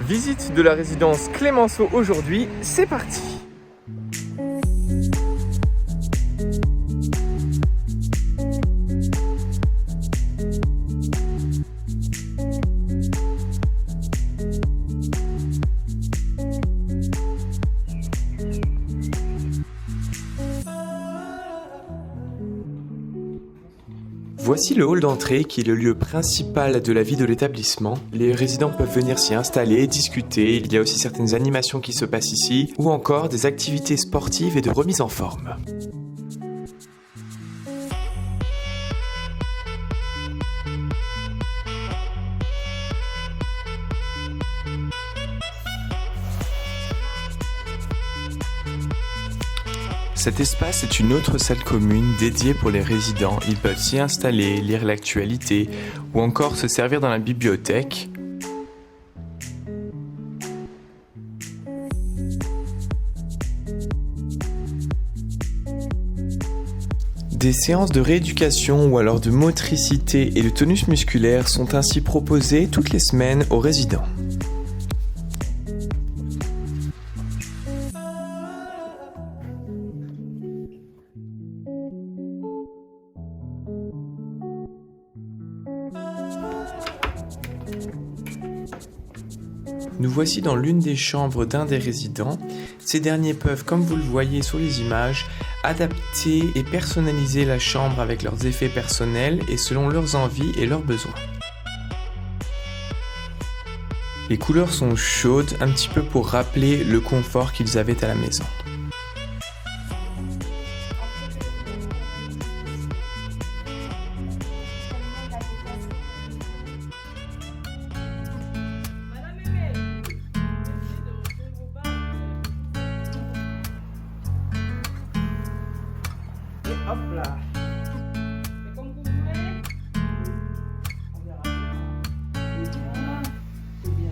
Visite de la résidence Clémenceau aujourd'hui, c'est parti! Voici le hall d'entrée qui est le lieu principal de la vie de l'établissement. Les résidents peuvent venir s'y installer, discuter, il y a aussi certaines animations qui se passent ici, ou encore des activités sportives et de remise en forme. Cet espace est une autre salle commune dédiée pour les résidents. Ils peuvent s'y installer, lire l'actualité ou encore se servir dans la bibliothèque. Des séances de rééducation ou alors de motricité et de tonus musculaire sont ainsi proposées toutes les semaines aux résidents. Nous voici dans l'une des chambres d'un des résidents. Ces derniers peuvent, comme vous le voyez sur les images, adapter et personnaliser la chambre avec leurs effets personnels et selon leurs envies et leurs besoins. Les couleurs sont chaudes, un petit peu pour rappeler le confort qu'ils avaient à la maison. Hop là. C'est comme vous voulez. On verra. C'est bien.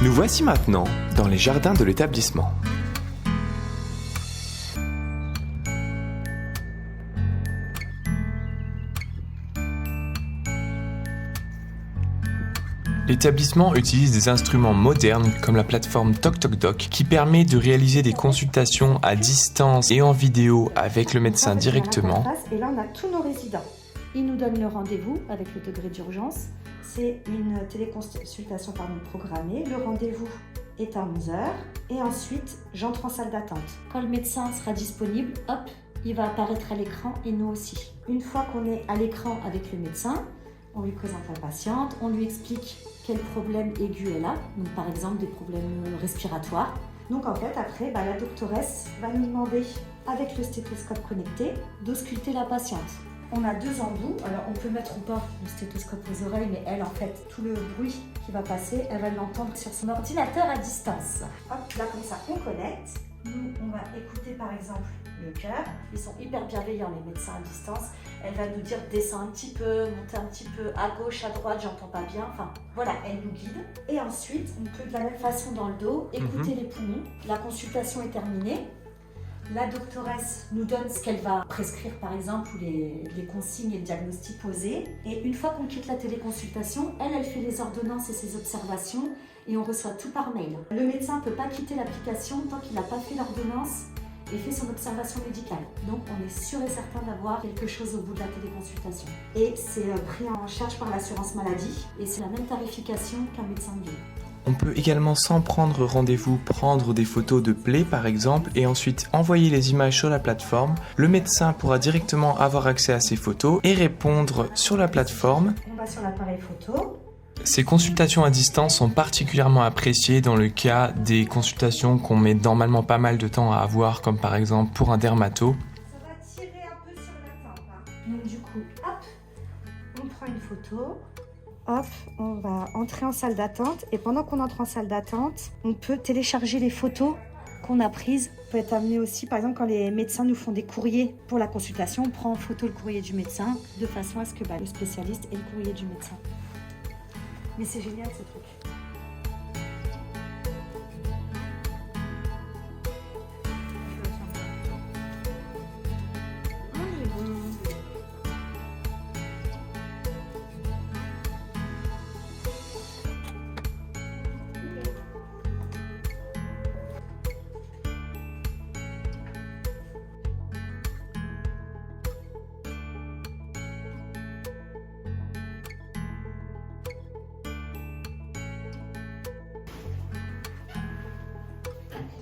Nous voici maintenant dans les jardins de l'établissement. L'établissement utilise des instruments modernes comme la plateforme TokTokDoc qui permet de réaliser des consultations à distance et en vidéo avec le médecin directement. Et là, on a tous nos résidents. Ils nous donnent le rendez-vous avec le degré d'urgence. C'est une téléconsultation programmée. Le rendez-vous est à 11h. Et ensuite, j'entre en salle d'attente. Quand le médecin sera disponible, hop, il va apparaître à l'écran et nous aussi. Une fois qu'on est à l'écran avec le médecin, on lui présente la patiente, on lui explique quel problème aigu elle a, donc par exemple des problèmes respiratoires. Donc en fait, après, la doctoresse va nous demander, avec le stéthoscope connecté, d'ausculter la patiente. On a 2 embouts, alors on peut mettre ou pas le stéthoscope aux oreilles, mais elle, en fait, tout le bruit qui va passer, elle va l'entendre sur son ordinateur à distance. Hop, là comme ça, on connecte. Nous, on va écouter par exemple le cœur. Ils sont hyper bienveillants, les médecins à distance. Elle va nous dire descends un petit peu, monter un petit peu, à gauche, à droite, j'entends pas bien. Enfin, voilà, elle nous guide. Et ensuite, on peut de la même façon dans le dos écouter les poumons. La consultation est terminée. La doctoresse nous donne ce qu'elle va prescrire par exemple, ou les consignes et le diagnostic posés. Et une fois qu'on quitte la téléconsultation, elle fait les ordonnances et ses observations et on reçoit tout par mail. Le médecin ne peut pas quitter l'application tant qu'il n'a pas fait l'ordonnance et fait son observation médicale. Donc on est sûr et certain d'avoir quelque chose au bout de la téléconsultation. Et c'est pris en charge par l'assurance maladie et c'est la même tarification qu'un médecin de ville. On peut également sans prendre rendez-vous prendre des photos de plaies par exemple et ensuite envoyer les images sur la plateforme. Le médecin pourra directement avoir accès à ces photos et répondre sur la plateforme. On va sur l'appareil photo. Ces consultations à distance sont particulièrement appréciées dans le cas des consultations qu'on met normalement pas mal de temps à avoir, comme par exemple pour un dermato. Ça va tirer un peu sur la tempe. Donc du coup, hop, on prend une photo. Hop, on va entrer en salle d'attente et pendant qu'on entre en salle d'attente, on peut télécharger les photos qu'on a prises. On peut être amené aussi, par exemple, quand les médecins nous font des courriers pour la consultation, on prend en photo le courrier du médecin de façon à ce que le spécialiste ait le courrier du médecin. Mais c'est génial ce truc.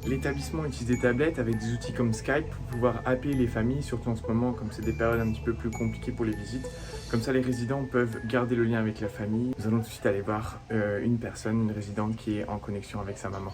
L'établissement utilise des tablettes avec des outils comme Skype pour pouvoir appeler les familles, surtout en ce moment, comme c'est des périodes un petit peu plus compliquées pour les visites. Comme ça, les résidents peuvent garder le lien avec la famille. Nous allons tout de suite aller voir une résidente qui est en connexion avec sa maman.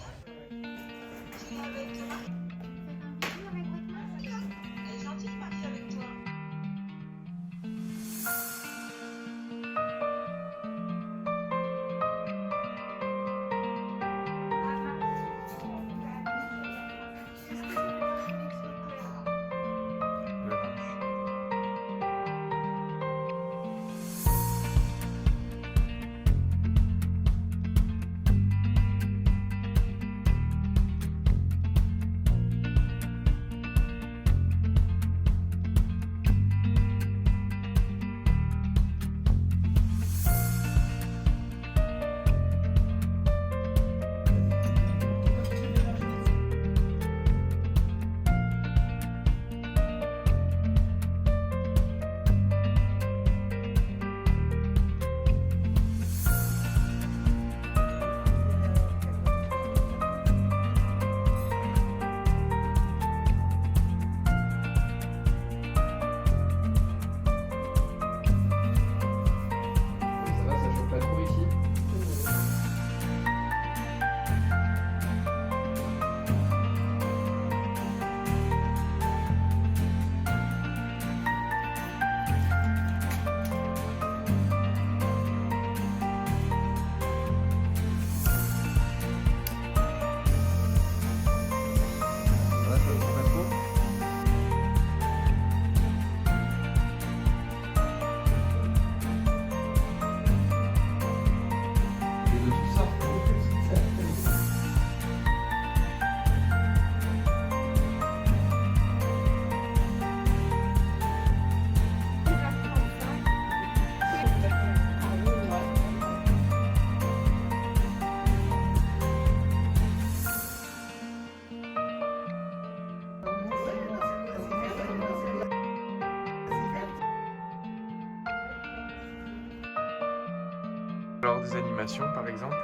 Lors des animations, par exemple.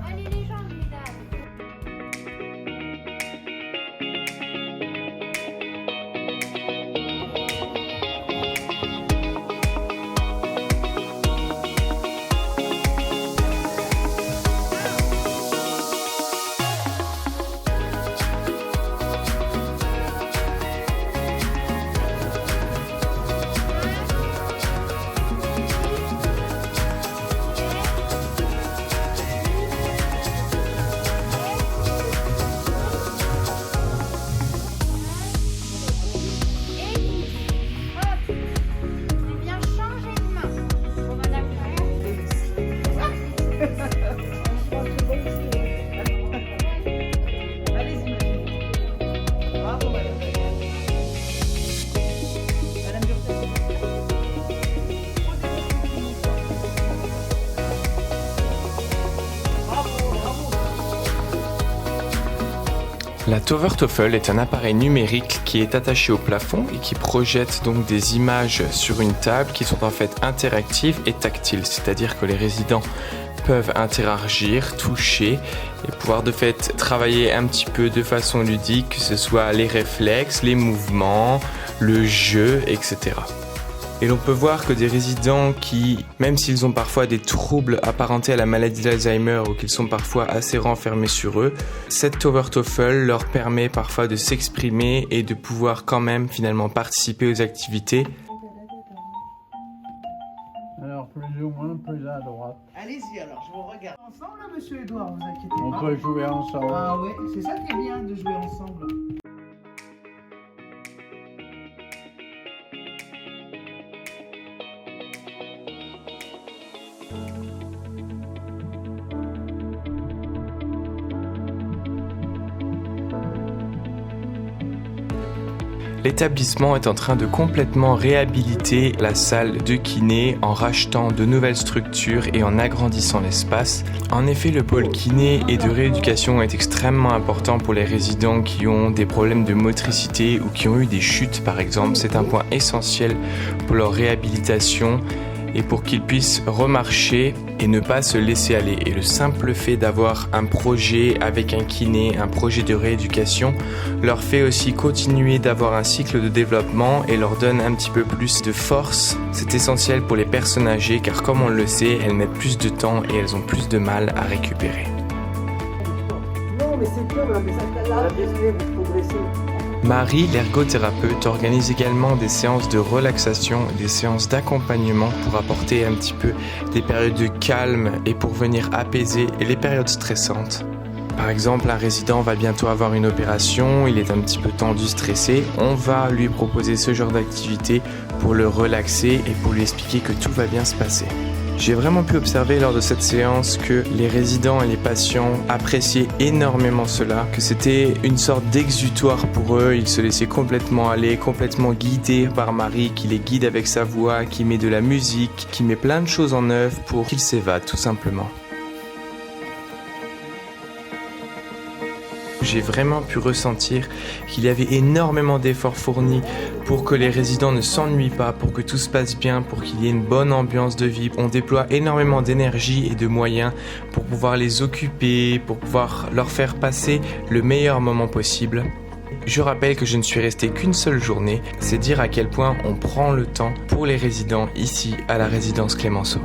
Allez les jambes, mesdames. La Tovertoffel est un appareil numérique qui est attaché au plafond et qui projette donc des images sur une table qui sont en fait interactives et tactiles, c'est-à-dire que les résidents peuvent interagir, toucher et pouvoir de fait travailler un petit peu de façon ludique, que ce soit les réflexes, les mouvements, le jeu, etc. Et l'on peut voir que des résidents qui, même s'ils ont parfois des troubles apparentés à la maladie d'Alzheimer ou qu'ils sont parfois assez renfermés sur eux, cette Tovertoffel leur permet parfois de s'exprimer et de pouvoir quand même finalement participer aux activités. Alors, plus ou moins, plus à droite. Allez-y alors, je vous regarde. Ensemble, là, monsieur Edouard, vous inquiétez On pas. peut jouer ensemble. Ah ouais, c'est ça qui est bien de jouer ensemble. L'établissement est en train de complètement réhabiliter la salle de kiné en rachetant de nouvelles structures et en agrandissant l'espace. En effet, le pôle kiné et de rééducation est extrêmement important pour les résidents qui ont des problèmes de motricité ou qui ont eu des chutes par exemple. C'est un point essentiel pour leur réhabilitation et pour qu'ils puissent remarcher et ne pas se laisser aller. Et le simple fait d'avoir un projet avec un kiné, un projet de rééducation, leur fait aussi continuer d'avoir un cycle de développement et leur donne un petit peu plus de force. C'est essentiel pour les personnes âgées car comme on le sait, elles mettent plus de temps et elles ont plus de mal à récupérer. Non, mais c'est bien, mais ça là, vous progressez. Marie, l'ergothérapeute, organise également des séances de relaxation, des séances d'accompagnement pour apporter un petit peu des périodes de calme et pour venir apaiser les périodes stressantes. Par exemple, un résident va bientôt avoir une opération, il est un petit peu tendu, stressé. On va lui proposer ce genre d'activité pour le relaxer et pour lui expliquer que tout va bien se passer. J'ai vraiment pu observer lors de cette séance que les résidents et les patients appréciaient énormément cela, que c'était une sorte d'exutoire pour eux, ils se laissaient complètement aller, complètement guidés par Marie qui les guide avec sa voix, qui met de la musique, qui met plein de choses en œuvre pour qu'ils s'évadent tout simplement. J'ai vraiment pu ressentir qu'il y avait énormément d'efforts fournis pour que les résidents ne s'ennuient pas, pour que tout se passe bien, pour qu'il y ait une bonne ambiance de vie. On déploie énormément d'énergie et de moyens pour pouvoir les occuper, pour pouvoir leur faire passer le meilleur moment possible. Je rappelle que je ne suis resté qu'une seule journée, c'est dire à quel point on prend le temps pour les résidents ici à la résidence Clémenceau.